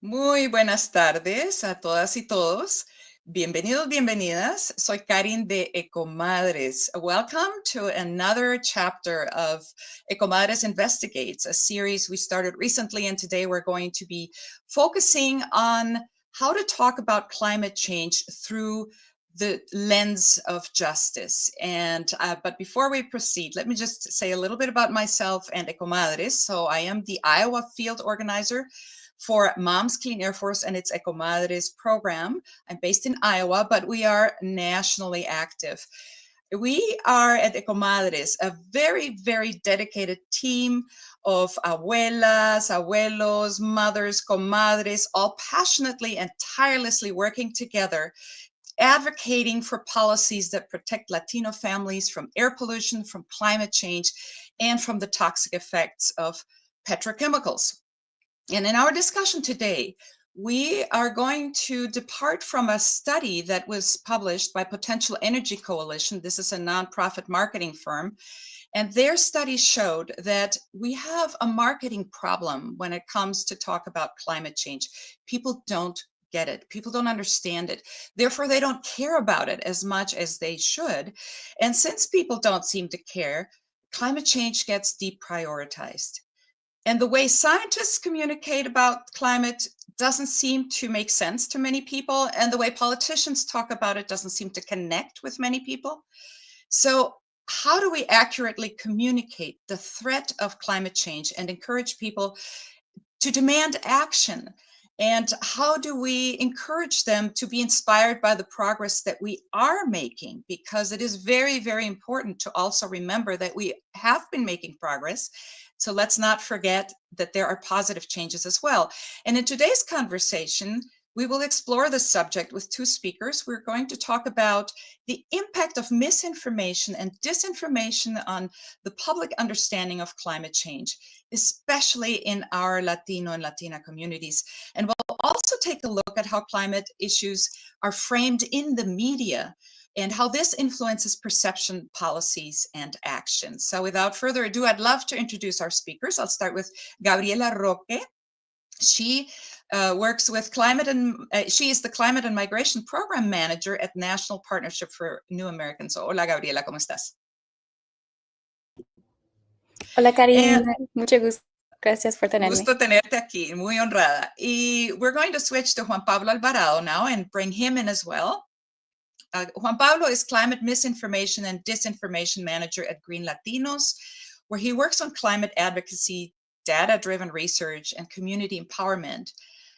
Muy buenas tardes a todas y todos. Bienvenidos, bienvenidas. Soy Karin de EcoMadres. Welcome to another chapter of EcoMadres Investigates, a series we started recently, and today we're going to be focusing on how to talk about climate change through the lens of justice. But before we proceed, let me just say a little bit about myself and EcoMadres. So I am the Iowa field organizer for Moms Clean Air Force and its EcoMadres program. I'm based in Iowa, but we are nationally active. We are at EcoMadres, a very, very dedicated team of abuelas, abuelos, mothers, comadres, all passionately and tirelessly working together, advocating for policies that protect Latino families from air pollution, from climate change, and from the toxic effects of petrochemicals. And in our discussion today, we are going to depart from a study that was published by Potential Energy Coalition. This is a nonprofit marketing firm. And their study showed that we have a marketing problem when it comes to talk about climate change. People don't get it. People don't understand it. Therefore, they don't care about it as much as they should. And since people don't seem to care, climate change gets deprioritized. And the way scientists communicate about climate doesn't seem to make sense to many people. And the way politicians talk about it doesn't seem to connect with many people. So how do we accurately communicate the threat of climate change and encourage people to demand action? And how do we encourage them to be inspired by the progress that we are making? Because it is very, very important to also remember that we have been making progress. So let's not forget that there are positive changes as well. And in today's conversation, we will explore this subject with two speakers. We're going to talk about the impact of misinformation and disinformation on the public understanding of climate change, especially in our Latino and Latina communities. And we'll also take a look at how climate issues are framed in the media and how this influences perception, policies, and actions. So without further ado, I'd love to introduce our speakers. I'll start with Gabriela Roque. She works with she is the Climate and Migration Program Manager at National Partnership for New Americans. So, hola Gabriela, ¿cómo estás? Hola Karin, mucho gusto. Gracias por tenerme. Gusto tenerte aquí, muy honrada. Y we're going to switch to Juan Pablo Alvarado now and bring him in as well. Juan Pablo is Climate Misinformation and Disinformation Manager at Green Latinos, where he works on climate advocacy, data-driven research, and community empowerment.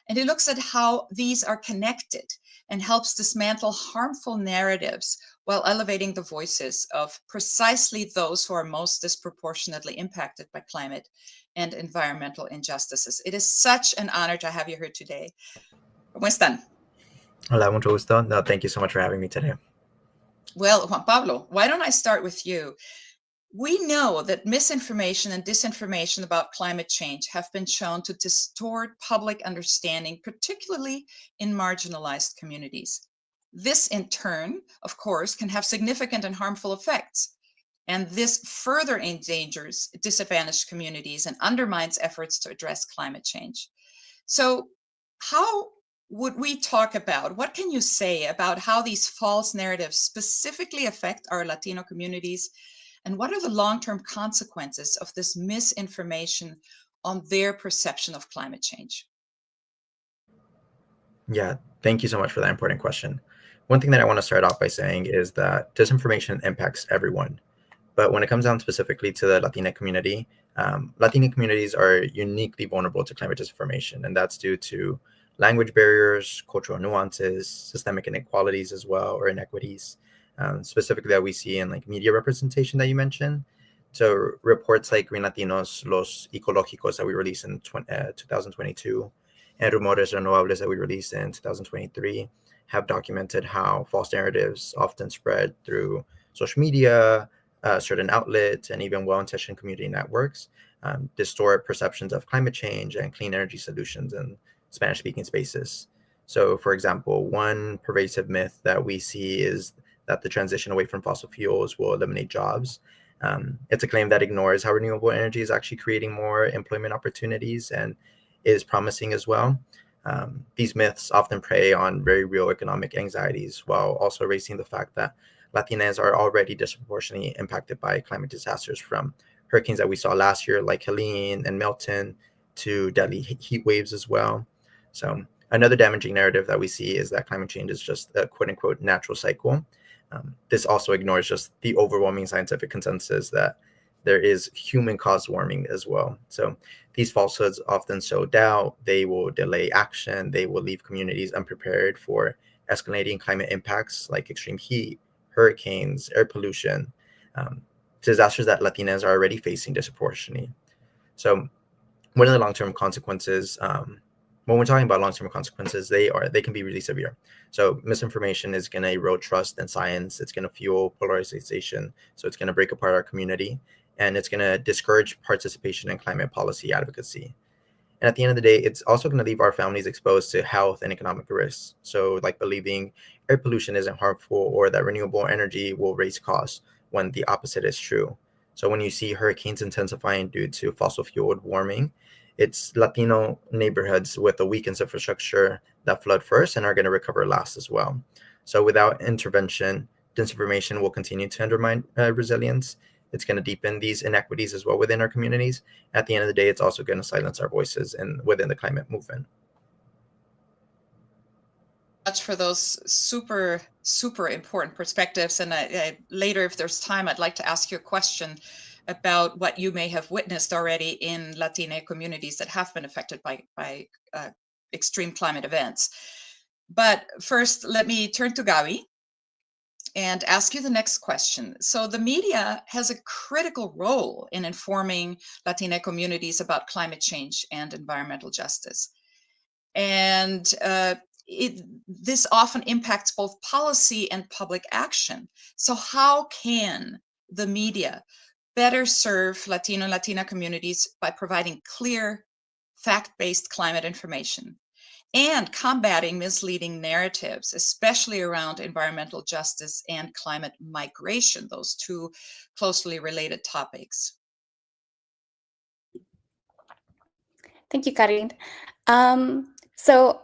And he looks at how these are connected and helps dismantle harmful narratives while elevating the voices of precisely those who are most disproportionately impacted by climate and environmental injustices. It is such an honor to have you here today. ¿Cómo están? Hola, mucho gusto. No, thank you so much for having me today. Well, Juan Pablo, why don't I start with you? We know that misinformation and disinformation about climate change have been shown to distort public understanding, particularly in marginalized communities. This, in turn, of course, can have significant and harmful effects. And this further endangers disadvantaged communities and undermines efforts to address climate change. So, how would we talk about, what can you say about how these false narratives specifically affect our Latino communities? And what are the long-term consequences of this misinformation on their perception of climate change? Yeah, thank you so much for that important question. One thing that I want to start off by saying is that disinformation impacts everyone. But when it comes down specifically to the Latina community, Latina communities are uniquely vulnerable to climate disinformation, and that's due to language barriers, cultural nuances, systemic inequalities as well, or inequities, specifically that we see in like media representation that you mentioned. So reports like Green Latinos, Los Ecológicos that we released in 2022, and Rumores Renovables that we released in 2023 have documented how false narratives often spread through social media, certain outlets, and even well-intentioned community networks distort perceptions of climate change and clean energy solutions in Spanish-speaking spaces. So, for example, one pervasive myth that we see is that the transition away from fossil fuels will eliminate jobs. It's a claim that ignores how renewable energy is actually creating more employment opportunities and is promising as well. These myths often prey on very real economic anxieties while also raising the fact that Latinas are already disproportionately impacted by climate disasters, from hurricanes that we saw last year, like Helene and Milton, to deadly heat waves as well. So another damaging narrative that we see is that climate change is just a quote unquote natural cycle. This also ignores just the overwhelming scientific consensus that there is human caused warming as well. So these falsehoods often sow doubt, they will delay action, they will leave communities unprepared for escalating climate impacts like extreme heat, hurricanes, air pollution, disasters that Latinas are already facing disproportionately. So one of the long-term consequences, when we're talking about long-term consequences, they can be really severe. So misinformation is going to erode trust in science. It's going to fuel polarization. So it's going to break apart our community, and it's going to discourage participation in climate policy advocacy. And at the end of the day, it's also going to leave our families exposed to health and economic risks. So like believing air pollution isn't harmful or that renewable energy will raise costs when the opposite is true. So when you see hurricanes intensifying due to fossil fueled warming, it's Latino neighborhoods with a weak infrastructure that flood first and are going to recover last as well. So without intervention, disinformation will continue to undermine resilience. It's going to deepen these inequities as well within our communities. At the end of the day, it's also going to silence our voices within the climate movement. Much for those super important perspectives, and later, if there's time, I'd like to ask you a question about what you may have witnessed already in Latina communities that have been affected by extreme climate events. But first, let me turn to Gabi and ask you the next question. So the media has a critical role in informing Latina communities about climate change and environmental justice. And this often impacts both policy and public action. So how can the media better serve Latino and Latina communities by providing clear, fact-based climate information and combating misleading narratives, especially around environmental justice and climate migration, those two closely related topics? Thank you, Karin. So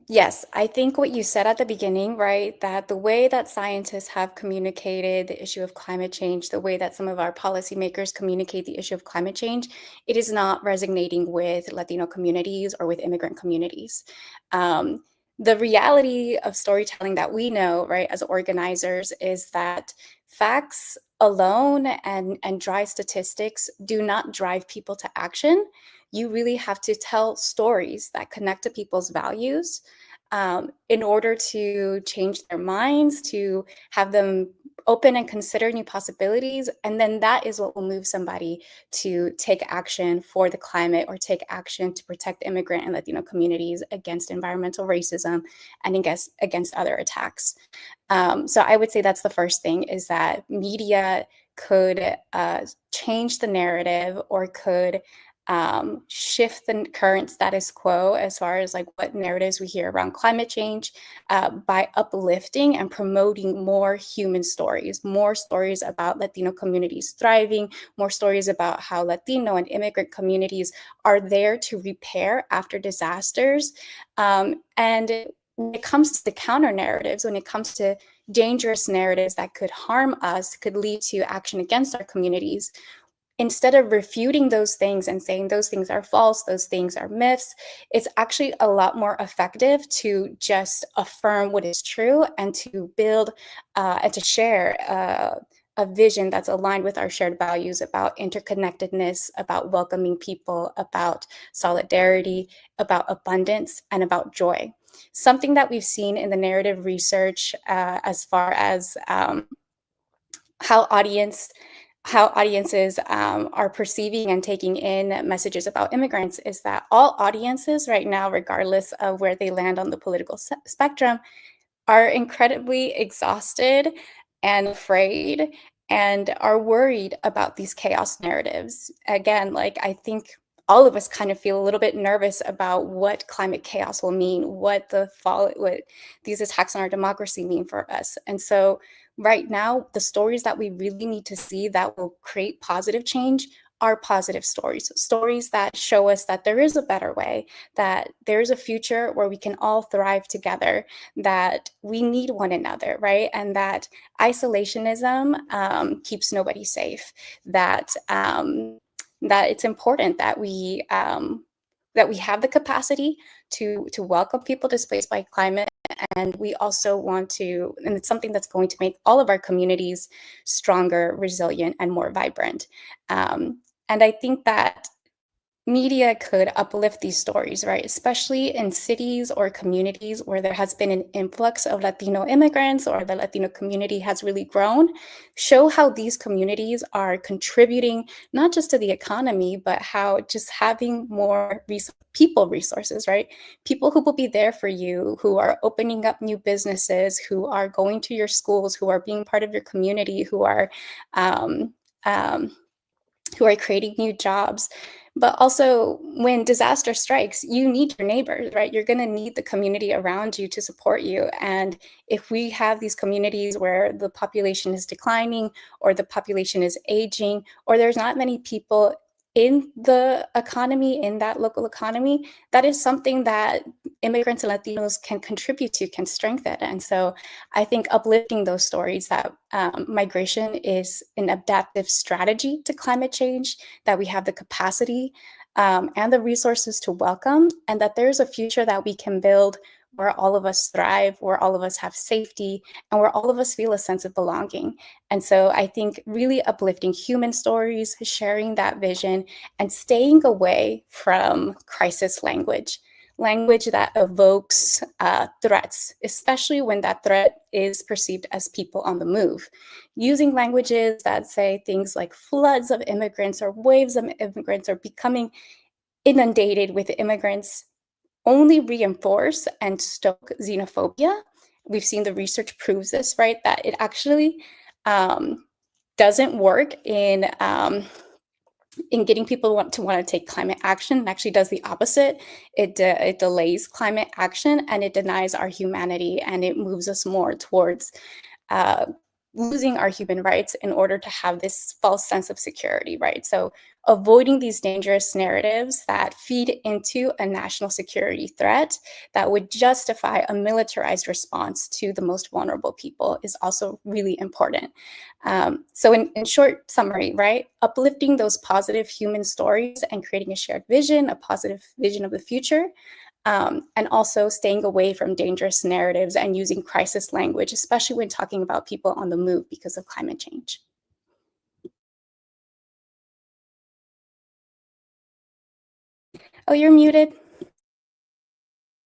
yes, I think what you said at the beginning, right, that the way that scientists have communicated the issue of climate change, the way that some of our policymakers communicate the issue of climate change, it is not resonating with Latino communities or with immigrant communities. The reality of storytelling that we know, right, as organizers, is that facts alone and dry statistics do not drive people to action. You really have to tell stories that connect to people's values in order to change their minds, to have them open and consider new possibilities. And then that is what will move somebody to take action for the climate or take action to protect immigrant and Latino communities against environmental racism and against other attacks. So I would say that's the first thing, is that media could change the narrative or could shift the current status quo as far as like what narratives we hear around climate change by uplifting and promoting more human stories, more stories about Latino communities thriving, more stories about how Latino and immigrant communities are there to repair after disasters. And when it comes to the counter narratives, when it comes to dangerous narratives that could harm us, could lead to action against our communities, instead of refuting those things and saying those things are false, those things are myths, it's actually a lot more effective to just affirm what is true and to build and to share a vision that's aligned with our shared values about interconnectedness, about welcoming people, about solidarity, about abundance, and about joy. Something that we've seen in the narrative research as far as how audiences are perceiving and taking in messages about immigrants is that all audiences right now, regardless of where they land on the political spectrum, are incredibly exhausted and afraid and are worried about these chaos narratives. Again, like I think all of us kind of feel a little bit nervous about what climate chaos will mean, what these attacks on our democracy mean for us. And so right now, the stories that we really need to see that will create positive change are positive stories, stories that show us that there is a better way, that there's a future where we can all thrive together, that we need one another, right? And that isolationism keeps nobody safe, that that it's important that we have the capacity to welcome people displaced by climate. And we also want to, and it's something that's going to make all of our communities stronger, resilient, and more vibrant. And I think that media could uplift these stories, right? Especially in cities or communities where there has been an influx of Latino immigrants or the Latino community has really grown. Show how these communities are contributing not just to the economy, but how just having more people resources, right? People who will be there for you, who are opening up new businesses, who are going to your schools, who are being part of your community, who are creating new jobs. But also, when disaster strikes, you need your neighbors, right? You're going to need the community around you to support you. And if we have these communities where the population is declining, or the population is aging, or there's not many people in the economy, in that local economy, that is something that immigrants and Latinos can contribute to, can strengthen. And so I think uplifting those stories that migration is an adaptive strategy to climate change, that we have the capacity and the resources to welcome, and that there's a future that we can build where all of us thrive, where all of us have safety, and where all of us feel a sense of belonging. And so I think really uplifting human stories, sharing that vision, and staying away from crisis language that evokes threats, especially when that threat is perceived as people on the move. Using languages that say things like floods of immigrants or waves of immigrants or becoming inundated with immigrants only reinforce and stoke xenophobia. We've seen the research proves this, right? That it actually doesn't work in getting people to want to take climate action. It actually does the opposite. It delays climate action, and it denies our humanity, and it moves us more towards losing our human rights in order to have this false sense of security, right? So avoiding these dangerous narratives that feed into a national security threat that would justify a militarized response to the most vulnerable people is also really important. So in short summary, right, uplifting those positive human stories and creating a shared vision, a positive vision of the future, and also staying away from dangerous narratives and using crisis language, especially when talking about people on the move because of climate change. Oh, you're muted.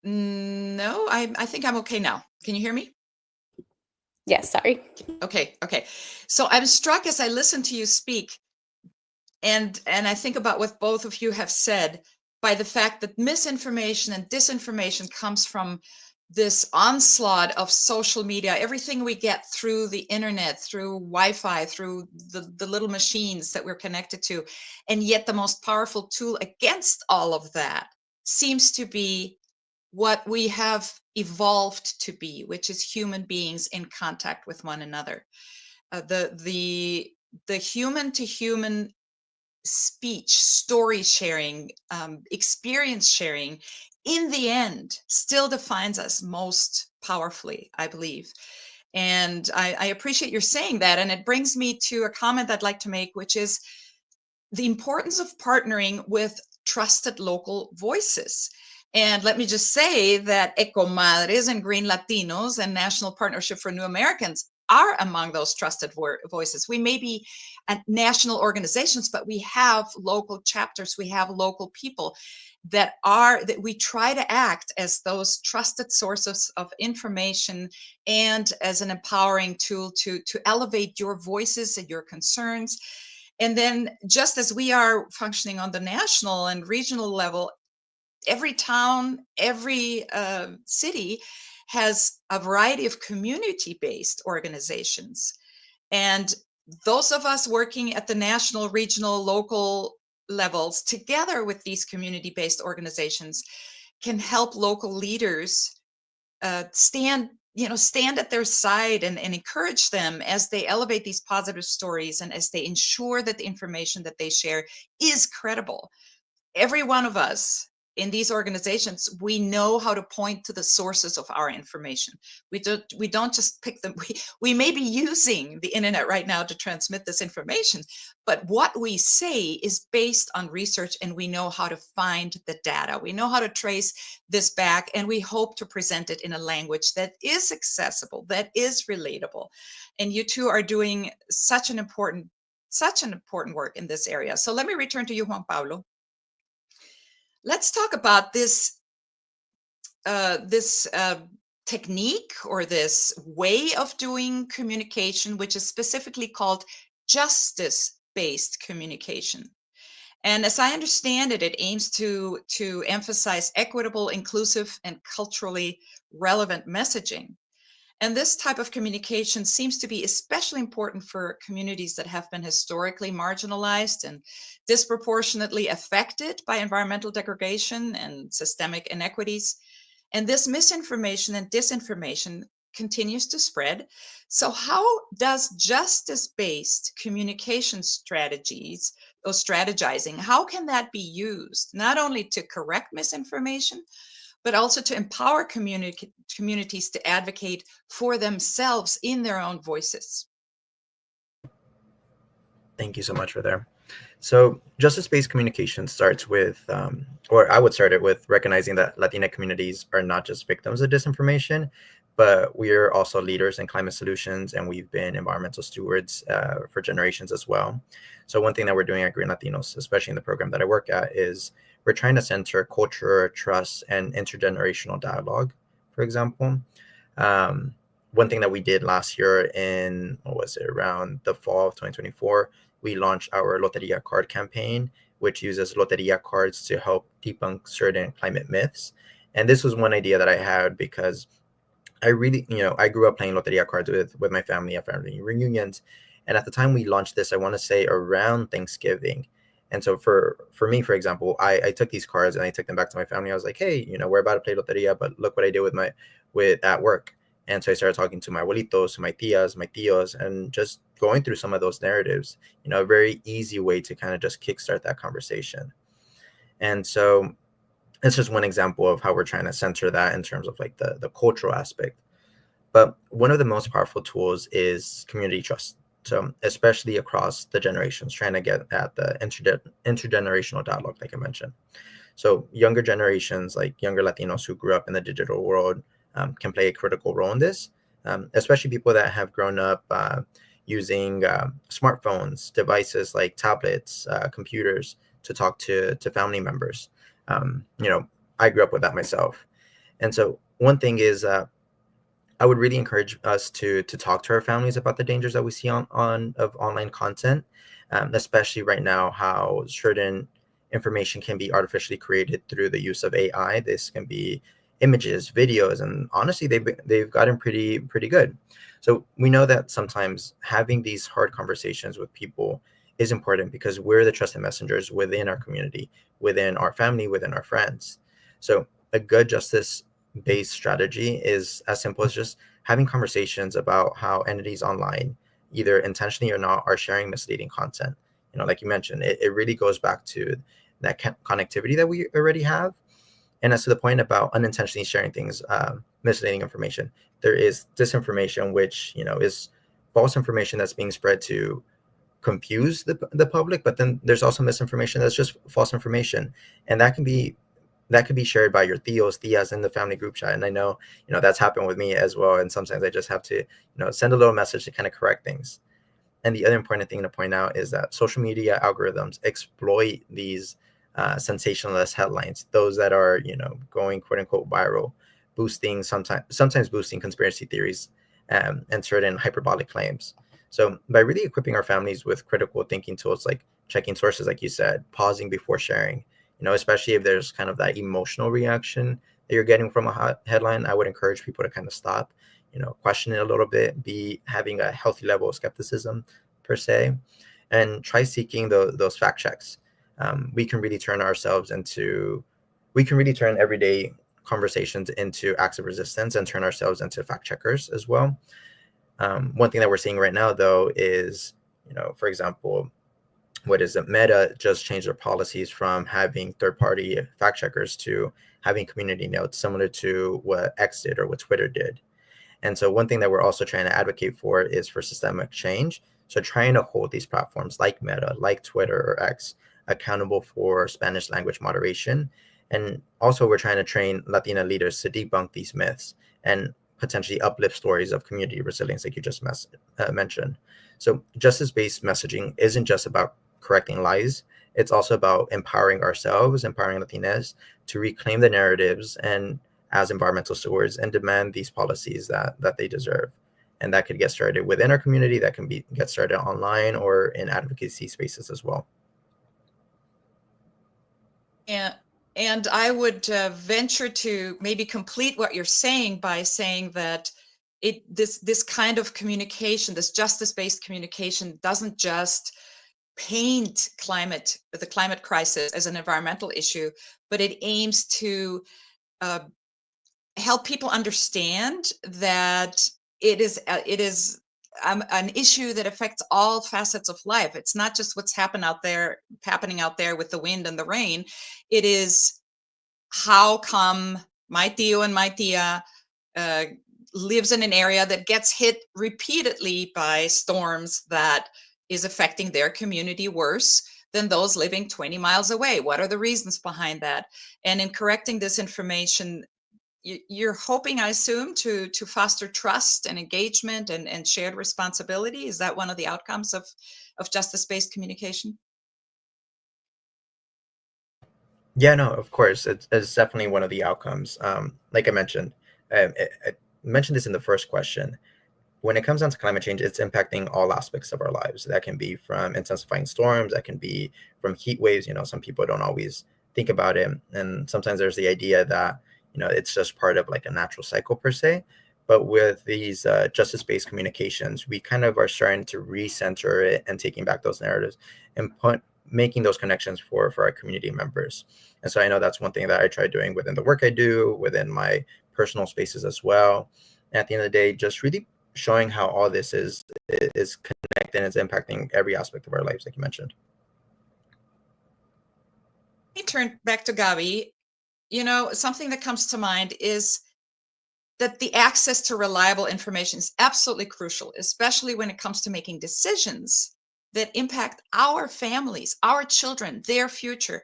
No, I think I'm okay now. Can you hear me? Yes, sorry. Okay. So I'm struck as I listen to you speak, and I think about what both of you have said, by the fact that misinformation and disinformation comes from this onslaught of social media, everything we get through the internet, through Wi-Fi, through the little machines that we're connected to. And yet the most powerful tool against all of that seems to be what we have evolved to be, which is human beings in contact with one another. The human to human speech, story sharing, experience sharing, in the end, still defines us most powerfully, I believe. And I appreciate your saying that. And it brings me to a comment I'd like to make, which is the importance of partnering with trusted local voices. And let me just say that EcoMadres and Green Latinos and National Partnership for New Americans are among those trusted voices. We may be national organizations, but we have local chapters, we have local people that we try to act as those trusted sources of information and as an empowering tool to elevate your voices and your concerns. And then, just as we are functioning on the national and regional level, every town, every city has a variety of community-based organizations. And those of us working at the national, regional, local levels, together with these community-based organizations, can help local leaders stand stand at their side and encourage them as they elevate these positive stories and as they ensure that the information that they share is credible. Every one of us in these organizations, we know how to point to the sources of our information. We don't just pick them. We may be using the internet right now to transmit this information, but what we say is based on research, and we know how to find the data. We know how to trace this back, and we hope to present it in a language that is accessible, that is relatable. And you two are doing such an important work in this area. So let me return to you, Juan Pablo. Let's talk about this technique or this way of doing communication, which is specifically called justice-based communication. And as I understand it, it aims to emphasize equitable, inclusive, and culturally relevant messaging. And this type of communication seems to be especially important for communities that have been historically marginalized and disproportionately affected by environmental degradation and systemic inequities. And this misinformation and disinformation continues to spread. So how does justice-based communication strategies or strategizing, how can that be used not only to correct misinformation, but also to empower communities to advocate for themselves in their own voices? Thank you so much for that. So justice-based communication starts with, or I would start it with recognizing that Latina communities are not just victims of disinformation, but we are also leaders in climate solutions, and we've been environmental stewards for generations as well. So one thing that we're doing at Green Latinos, especially in the program that I work at, is we're trying to center culture, trust, and intergenerational dialogue, for example. One thing that we did last year in, around the fall of 2024, we launched our Loteria card campaign, which uses Loteria cards to help debunk certain climate myths. And this was one idea that I had because I really, I grew up playing Loteria cards with my family at family reunions. And at the time we launched this, I want to say around Thanksgiving. And so for me, for example, I took these cards and I took them back to my family. I was like, hey, we're about to play Loteria, but look what I did with at work. And so I started talking to my abuelitos, my tias, my tios, and just going through some of those narratives, a very easy way to kind of just kickstart that conversation. And so it's just one example of how we're trying to center that in terms of like the cultural aspect. But one of the most powerful tools is community trust. So especially across the generations, trying to get at the intergenerational dialogue, like I mentioned. So younger generations, like younger Latinos who grew up in the digital world, can play a critical role in this, especially people that have grown up using smartphones, devices like tablets, computers to talk to family members. I grew up with that myself. And so one thing is I would really encourage us to talk to our families about the dangers that we see of online content, especially right now, how certain information can be artificially created through the use of AI. This can be images, videos, and honestly, they've gotten pretty good. So we know that sometimes having these hard conversations with people is important because we're the trusted messengers within our community, within our family, within our friends. So a good justice-based strategy is as simple as just having conversations about how entities online, either intentionally or not, are sharing misleading content. Like you mentioned, it really goes back to that connectivity that we already have. And as to the point about unintentionally sharing things, misleading information, there is disinformation, which is false information that's being spread to confuse the public. But then there's also misinformation that's just false information, and that can be shared by your tias in the family group chat. And I know that's happened with me as well. And sometimes I just have to send a little message to kind of correct things. And the other important thing to point out is that social media algorithms exploit these sensationalist headlines, those that are, going quote unquote viral, boosting sometimes boosting conspiracy theories and certain hyperbolic claims. So by really equipping our families with critical thinking tools like checking sources, like you said, pausing before sharing, especially if there's kind of that emotional reaction that you're getting from a headline, I would encourage people to kind of stop, question it a little bit, be having a healthy level of skepticism per se, and try seeking those fact checks. We can really turn everyday conversations into acts of resistance and turn ourselves into fact checkers as well. One thing that we're seeing right now, though, is, for example, what is it? Meta just changed their policies from having third-party fact checkers to having community notes, similar to what X did or what Twitter did. And so one thing that we're also trying to advocate for is for systemic change. So trying to hold these platforms like Meta, like Twitter or X, accountable for Spanish language moderation. And also we're trying to train Latina leaders to debunk these myths and potentially uplift stories of community resilience, like you just mentioned. So justice-based messaging isn't just about correcting lies. It's also about empowering ourselves, empowering Latinas to reclaim the narratives and as environmental stewards and demand these policies that they deserve. And that could get started within our community, that can get started online or in advocacy spaces as well. And I would venture to maybe complete what you're saying by saying that this kind of communication, this justice-based communication, doesn't just paint the climate crisis as an environmental issue, but it aims to help people understand that it is an issue that affects all facets of life. It's not just what's happening out there with the wind and the rain. It is how come my tío and my tía lives in an area that gets hit repeatedly by storms that is affecting their community worse than those living 20 miles away. What are the reasons behind that? And in correcting this information, you're hoping, I assume, to foster trust and engagement and shared responsibility. Is that one of the outcomes of justice-based communication? Yeah, no, of course. It's definitely one of the outcomes. Like I mentioned, I mentioned this in the first question. When it comes down to climate change, it's impacting all aspects of our lives. That can be from intensifying storms, that can be from heat waves. Some people don't always think about it. And sometimes there's the idea that, it's just part of like a natural cycle per se. But with these justice-based communications, we kind of are starting to recenter it and taking back those narratives and making those connections for our community members. And so I know that's one thing that I try doing within the work I do, within my personal spaces as well. And at the end of the day, just really showing how all this is connected and is impacting every aspect of our lives, like you mentioned. Let me turn back to Gabi. Something that comes to mind is that the access to reliable information is absolutely crucial, especially when it comes to making decisions that impact our families, our children, their future.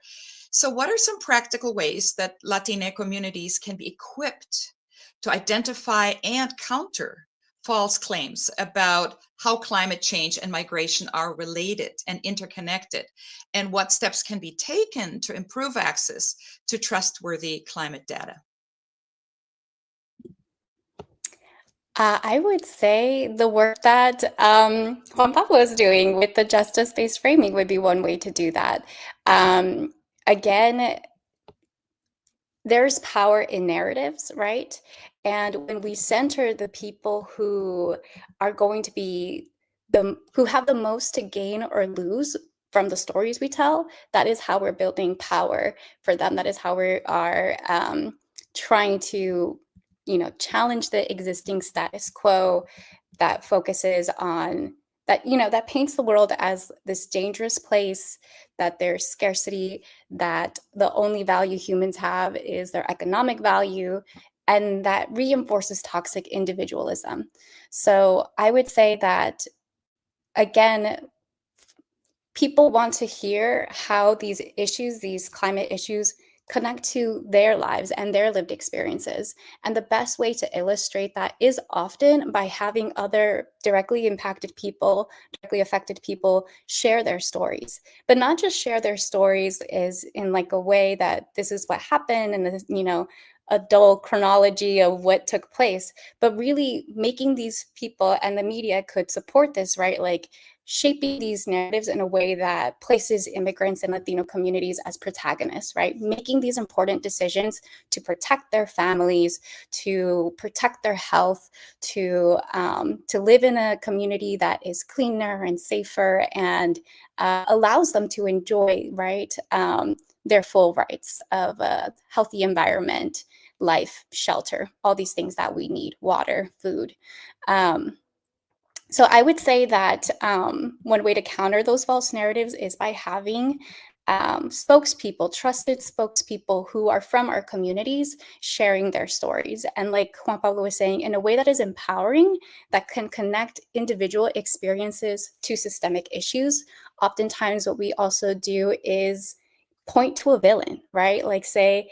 So what are some practical ways that Latina communities can be equipped to identify and counter false claims about how climate change and migration are related and interconnected, and what steps can be taken to improve access to trustworthy climate data? I would say the work that Juan Pablo is doing with the justice-based framing would be one way to do that. Again, there's power in narratives, right? And when we center the people who are going to be who have the most to gain or lose from the stories we tell, that is how we're building power for them. That is how we are trying to, challenge the existing status quo that focuses on that, that paints the world as this dangerous place, that there's scarcity, that the only value humans have is their economic value, and that reinforces toxic individualism. So I would say that, again, people want to hear how these issues, these climate issues, connect to their lives and their lived experiences. And the best way to illustrate that is often by having other directly impacted people, directly affected people share their stories, but not just share their stories is in like a way that this is what happened and this, a dull chronology of what took place, but really making these people, and the media could support this, right? Like shaping these narratives in a way that places immigrants and Latino communities as protagonists, right? Making these important decisions to protect their families, to protect their health, to live in a community that is cleaner and safer and allows them to enjoy, right, their full rights of a healthy environment, life, shelter, all these things that we need, water, food. So I would say that one way to counter those false narratives is by having spokespeople, trusted spokespeople who are from our communities sharing their stories. And like Juan Pablo was saying, in a way that is empowering, that can connect individual experiences to systemic issues. Oftentimes what we also do is point to a villain, right? Like say,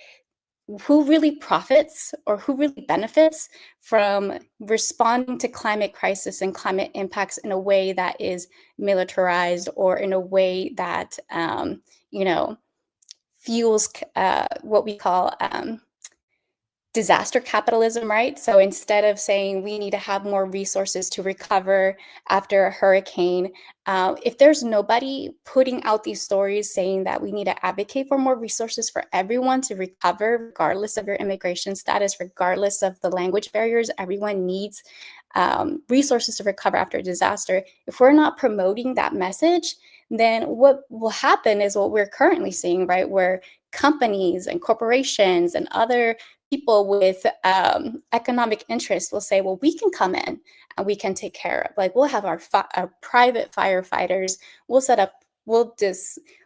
who really profits or who really benefits from responding to climate crisis and climate impacts in a way that is militarized or in a way that fuels what we call disaster capitalism, right? So instead of saying we need to have more resources to recover after a hurricane, if there's nobody putting out these stories saying that we need to advocate for more resources for everyone to recover, regardless of your immigration status, regardless of the language barriers, everyone needs resources to recover after a disaster. If we're not promoting that message, then what will happen is what we're currently seeing, right? Where companies and corporations and other people with economic interests will say, well, we can come in and we can take care of, like, we'll have our private firefighters, we'll set up,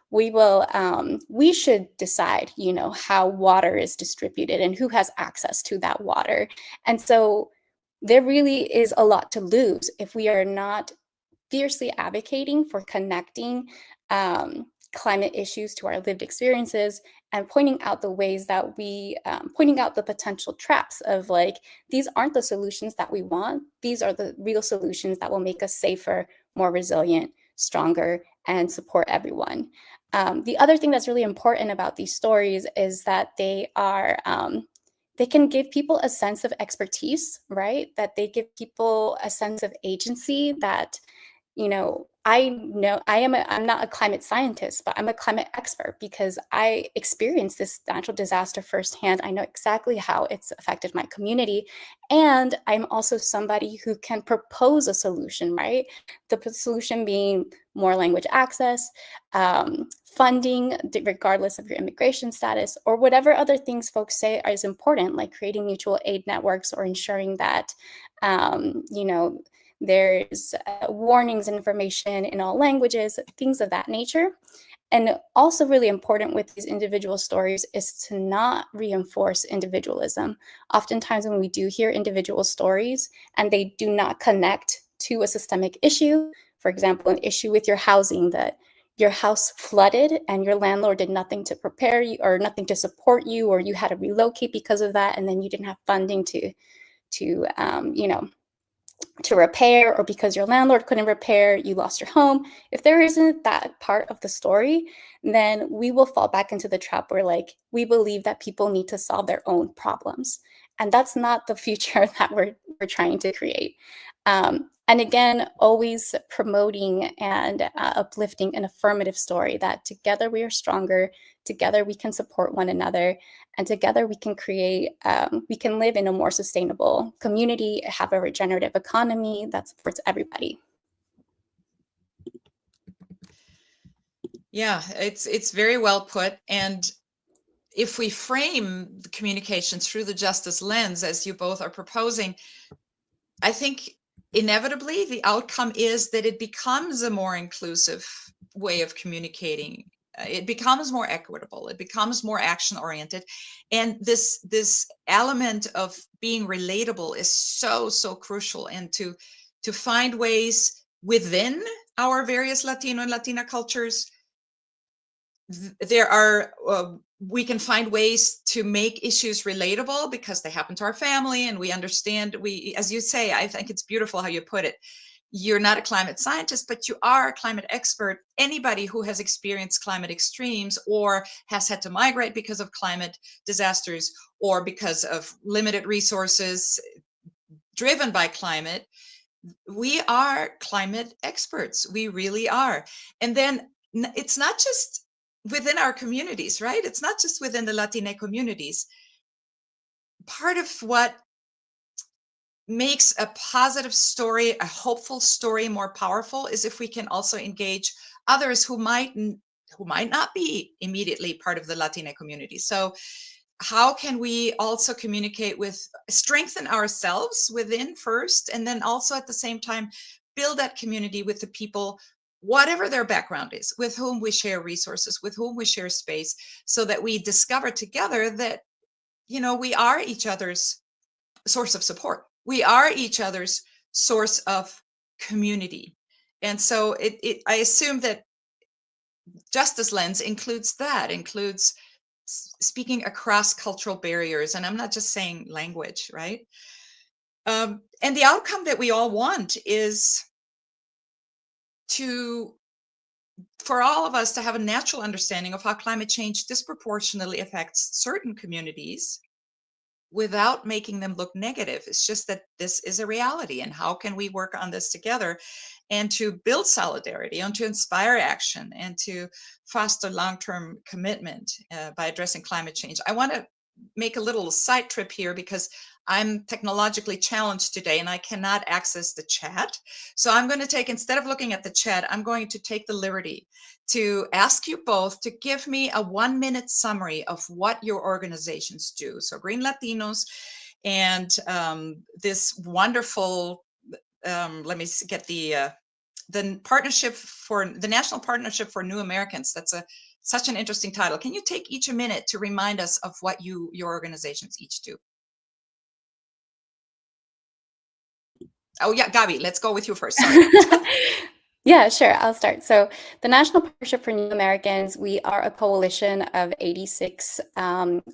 we should decide, how water is distributed and who has access to that water. And so there really is a lot to lose if we are not fiercely advocating for connecting climate issues to our lived experiences and pointing out the ways that pointing out the potential traps of like, these aren't the solutions that we want. These are the real solutions that will make us safer, more resilient, stronger, and support everyone. The other thing that's really important about these stories is that they can give people a sense of expertise, right? That they give people a sense of agency that, I'm not a climate scientist, but I'm a climate expert because I experienced this natural disaster firsthand. I know exactly how it's affected my community. And I'm also somebody who can propose a solution, right? The solution being more language access, funding, regardless of your immigration status, or whatever other things folks say is important, like creating mutual aid networks or ensuring that, there's warnings and information in all languages, things of that nature. And also really important with these individual stories is to not reinforce individualism. Oftentimes when we do hear individual stories and they do not connect to a systemic issue, for example, an issue with your housing, that your house flooded and your landlord did nothing to prepare you or nothing to support you, or you had to relocate because of that, and then you didn't have funding to repair, or because your landlord couldn't repair, you lost your home. If there isn't that part of the story, then we will fall back into the trap where like we believe that people need to solve their own problems. And that's not the future that we're trying to create. And again, always promoting and uplifting an affirmative story that together we are stronger, together we can support one another, and together we can we can live in a more sustainable community, have a regenerative economy that supports everybody. Yeah, it's very well put. And if we frame the communications through the justice lens, as you both are proposing, I think inevitably the outcome is that it becomes a more inclusive way of communicating. It becomes more equitable. It becomes more action oriented. And this element of being relatable is so crucial. And to find ways within our various Latino and Latina cultures, we can find ways to make issues relatable because they happen to our family and we understand. As you say, I think it's beautiful how you put it. You're not a climate scientist, but you are a climate expert. Anybody who has experienced climate extremes or has had to migrate because of climate disasters or because of limited resources driven by climate, we are climate experts. We really are. And then it's not just within our communities, right? It's not just within the Latina communities. Part of what makes a positive story, a hopeful story, more powerful is if we can also engage others who might not be immediately part of the Latina community. So how can we also communicate strengthen ourselves within first, and then also at the same time, build that community with the people, whatever their background is, with whom we share resources, with whom we share space, so that we discover together that, we are each other's source of support. We are each other's source of community. And so I assume that Justice Lens includes speaking across cultural barriers. And I'm not just saying language, right? And the outcome that we all want is for all of us to have a natural understanding of how climate change disproportionately affects certain communities without making them look negative. It's just that this is a reality, and how can we work on this together and to build solidarity and to inspire action and to foster long-term commitment by addressing climate change. I want to make a little side trip here because I'm technologically challenged today and I cannot access the chat. So I'm going to instead of looking at the chat, I'm going to take the liberty to ask you both to give me a 1-minute summary of what your organizations do. So Green Latinos and this wonderful, let me get the partnership for the National Partnership for New Americans. That's such an interesting title. Can you take each a minute to remind us of what your organizations each do? Oh yeah, Gabi, let's go with you first. Sorry. Yeah, sure. I'll start. So the National Partnership for New Americans, we are a coalition of 86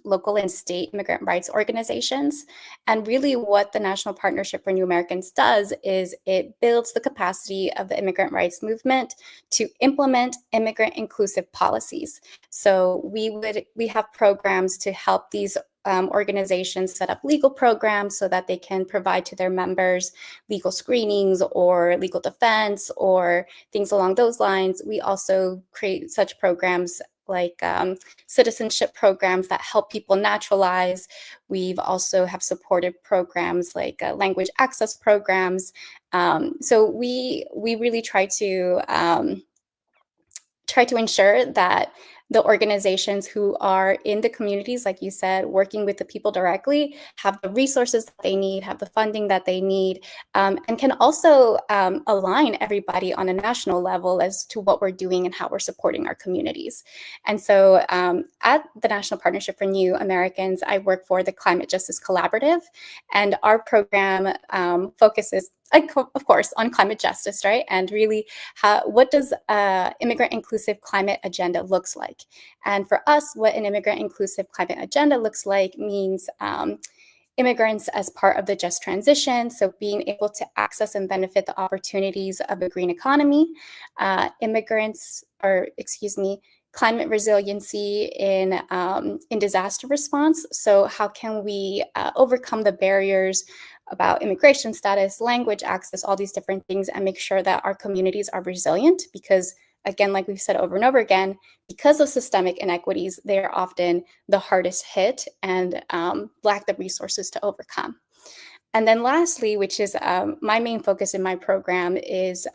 local and state immigrant rights organizations. And really what the National Partnership for New Americans does is it builds the capacity of the immigrant rights movement to implement immigrant inclusive policies. So we have programs to help these organizations set up legal programs so that they can provide to their members legal screenings or legal defense or things along those lines. We also create such programs like citizenship programs that help people naturalize. We've also have supported programs like language access programs. So we really try to ensure that the organizations who are in the communities, like you said, working with the people directly, have the resources that they need, have the funding that they need, and can also align everybody on a national level as to what we're doing and how we're supporting our communities. And so at the National Partnership for New Americans, I work for the Climate Justice Collaborative, and our program focuses, of course, on climate justice, right? And really, what does immigrant inclusive climate agenda looks like? And for us, what an immigrant inclusive climate agenda looks like means immigrants as part of the just transition, so being able to access and benefit the opportunities of a green economy, climate resiliency in disaster response. So how can we overcome the barriers about immigration status, language access, all these different things, and make sure that our communities are resilient? Because again, like we've said over and over again, because of systemic inequities, they are often the hardest hit and lack the resources to overcome. And then lastly, which is my main focus in my program, is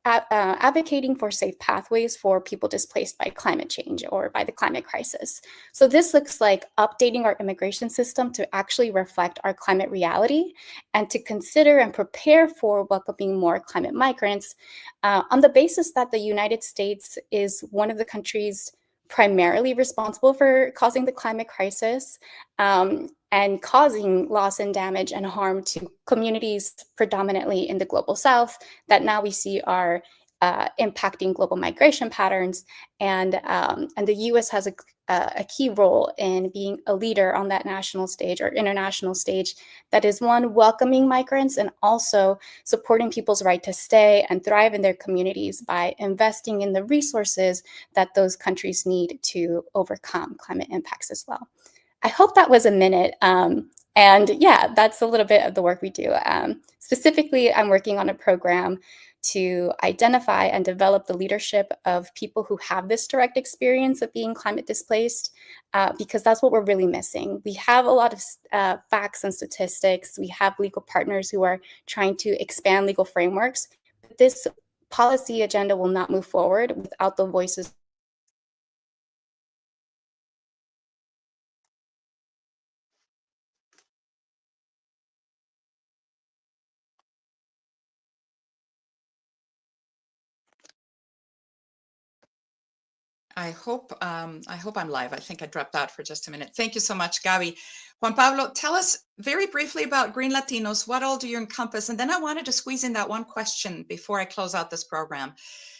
advocating for safe pathways for people displaced by climate change or by the climate crisis. So this looks like updating our immigration system to actually reflect our climate reality and to consider and prepare for welcoming more climate migrants on the basis that the United States is one of the countries primarily responsible for causing the climate crisis and causing loss and damage and harm to communities predominantly in the global south that now we see are impacting global migration patterns. And the US has a key role in being a leader on that national stage or international stage that is, one, welcoming migrants and also supporting people's right to stay and thrive in their communities by investing in the resources that those countries need to overcome climate impacts as well. I hope that was a minute. And yeah, that's a little bit of the work we do. Specifically, I'm working on a program to identify and develop the leadership of people who have this direct experience of being climate displaced, because that's what we're really missing. We have a lot of facts and statistics. We have legal partners who are trying to expand legal frameworks. But this policy agenda will not move forward without the voices I hope I'm live. I think I dropped out for just a minute. Thank you so much, Gabi. Juan Pablo, tell us very briefly about Green Latinos. What all do you encompass? And then I wanted to squeeze in that one question before I close out this program.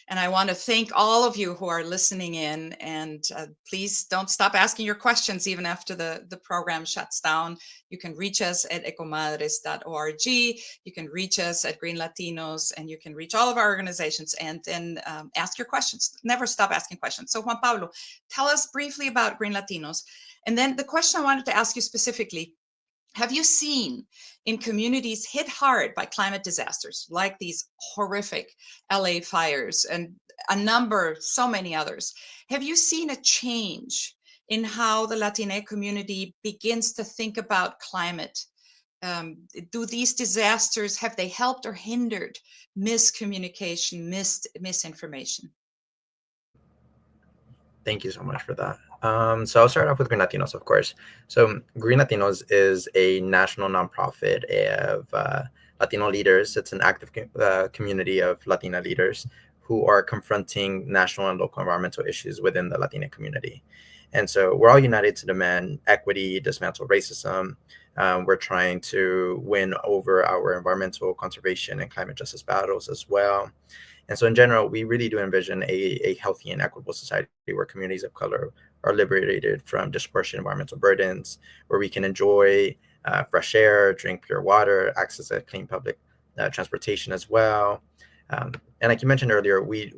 And I want to thank all of you who are listening in, and please don't stop asking your questions even after the program shuts down. You can reach us at ecomadres.org. You can reach us at Green Latinos, and you can reach all of our organizations and then ask your questions. Never stop asking questions. So Juan Pablo, tell us briefly about Green Latinos. And then the question I wanted to ask you specifically, have you seen in communities hit hard by climate disasters, like these horrific LA fires and a number, so many others, have you seen a change in how the Latina community begins to think about climate? Do these disasters, have they helped or hindered miscommunication, misinformation? Thank you so much for that. So I'll start off with Green Latinos, of course. So Green Latinos is a national nonprofit of Latino leaders. It's an active community of Latina leaders who are confronting national and local environmental issues within the Latina community. And so we're all united to demand equity, dismantle racism. We're trying to win over our environmental conservation and climate justice battles as well. And so in general, we really do envision a healthy and equitable society where communities of color are liberated from disproportionate environmental burdens, where we can enjoy fresh air, drink pure water, access to clean public transportation as well. And like you mentioned earlier, we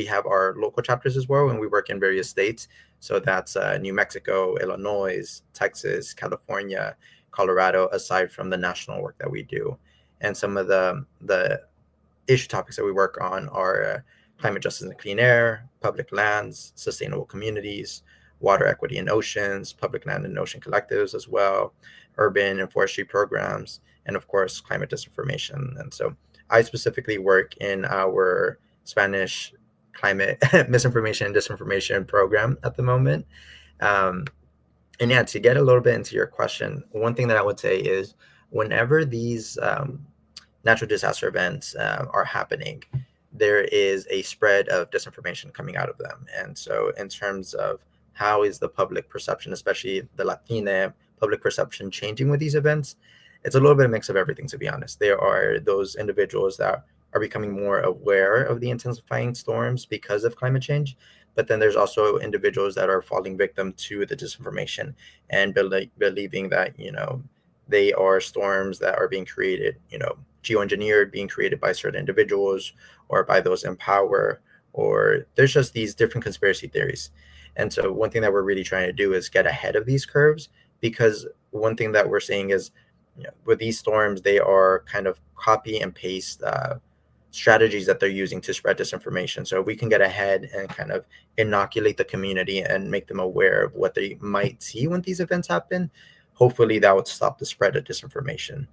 have our local chapters as well, and we work in various states. So that's New Mexico, Illinois, Texas, California, Colorado, aside from the national work that we do. And some of the issue topics that we work on are climate justice and clean air, public lands, sustainable communities, water equity in oceans, public land and ocean collectives as well, urban and forestry programs, and of course, climate disinformation. And so I specifically work in our Spanish climate misinformation and disinformation program at the moment. And yeah, to get a little bit into your question, one thing that I would say is whenever these natural disaster events are happening, there is a spread of disinformation coming out of them. And so in terms of how is the public perception, especially the Latina public perception, changing with these events, it's a little bit of a mix of everything, to be honest. There are those individuals that are becoming more aware of the intensifying storms because of climate change. But then there's also individuals that are falling victim to the disinformation and believing that, they are storms that are being created, geoengineered, being created by certain individuals or by those in power, or there's just these different conspiracy theories. And so one thing that we're really trying to do is get ahead of these curves, because one thing that we're seeing is, with these storms, they are kind of copy and paste strategies that they're using to spread disinformation. So we can get ahead and kind of inoculate the community and make them aware of what they might see when these events happen. Hopefully that would stop the spread of disinformation.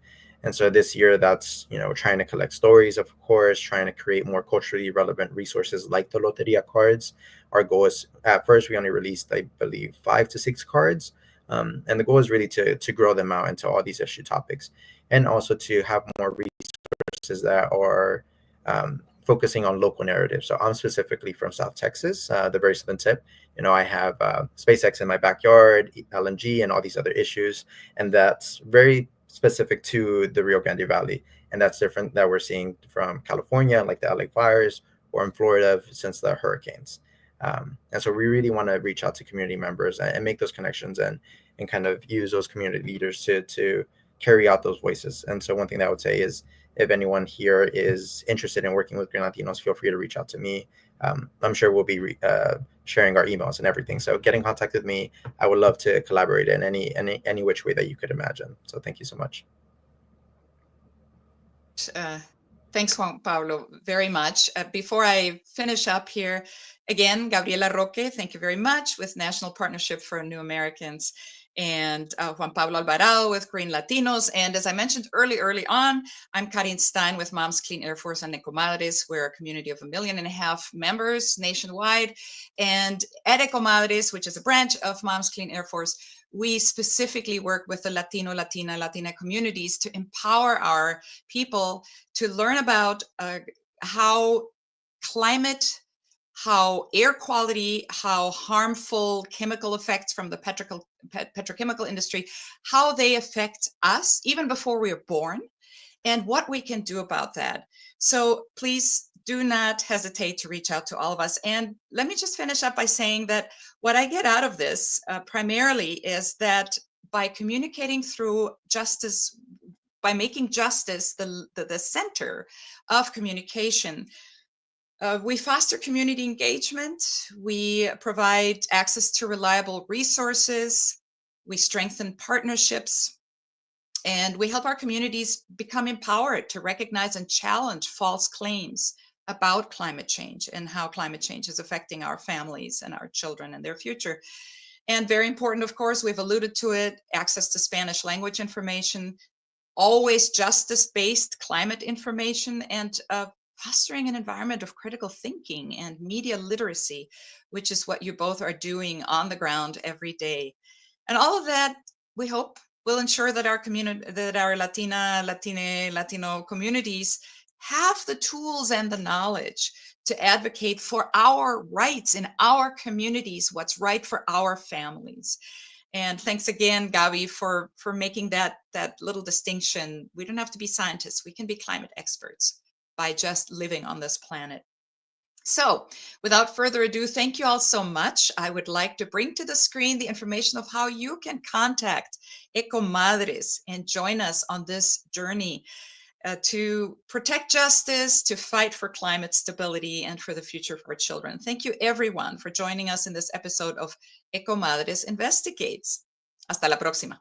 And so this year, that's, trying to collect stories, of course, trying to create more culturally relevant resources like the Loteria cards. Our goal is, at first, we only released, I believe, 5 to 6 cards. And the goal is really to grow them out into all these issue topics, and also to have more resources that are focusing on local narratives. So I'm specifically from South Texas, the very southern tip. I have SpaceX in my backyard, LNG, and all these other issues. And that's very specific to the Rio Grande Valley. And that's different that we're seeing from California, like the LA fires, or in Florida since the hurricanes. And so we really want to reach out to community members and make those connections and kind of use those community leaders to carry out those voices. And so one thing that I would say is, if anyone here is interested in working with Green Latinos, feel free to reach out to me. I'm sure we'll be sharing our emails and everything. So get in contact with me. I would love to collaborate in any which way that you could imagine. So thank you so much. Thanks, Juan Pablo, very much. Before I finish up here, again, Gabriela Roque, thank you very much, with National Partnership for New Americans, and Juan Pablo Alvarado with Green Latinos. And as I mentioned early on, I'm Karin Stein with Moms Clean Air Force and EcoMadres. We're a community of 1.5 million members nationwide. And at EcoMadres, which is a branch of Moms Clean Air Force, we specifically work with the Latina communities to empower our people to learn about how climate how air quality, how harmful chemical effects from the petrochemical industry, how they affect us even before we are born, and what we can do about that. So please do not hesitate to reach out to all of us. And let me just finish up by saying that what I get out of this primarily is that by communicating through justice, by making justice the center of communication, we foster community engagement, we provide access to reliable resources, we strengthen partnerships, and we help our communities become empowered to recognize and challenge false claims about climate change and how climate change is affecting our families and our children and their future. And very important, of course, we've alluded to it, access to Spanish language information, always justice-based climate information, and fostering an environment of critical thinking and media literacy, which is what you both are doing on the ground every day. And all of that, we hope, will ensure that our community, that our Latino communities have the tools and the knowledge to advocate for our rights in our communities, what's right for our families. And thanks again, Gabi, for making that little distinction. We don't have to be scientists. We can be climate experts by just living on this planet. So without further ado, thank you all so much. I would like to bring to the screen the information of how you can contact EcoMadres and join us on this journey to protect justice, to fight for climate stability, and for the future of our children. Thank you, everyone, for joining us in this episode of EcoMadres Investigates. Hasta la próxima.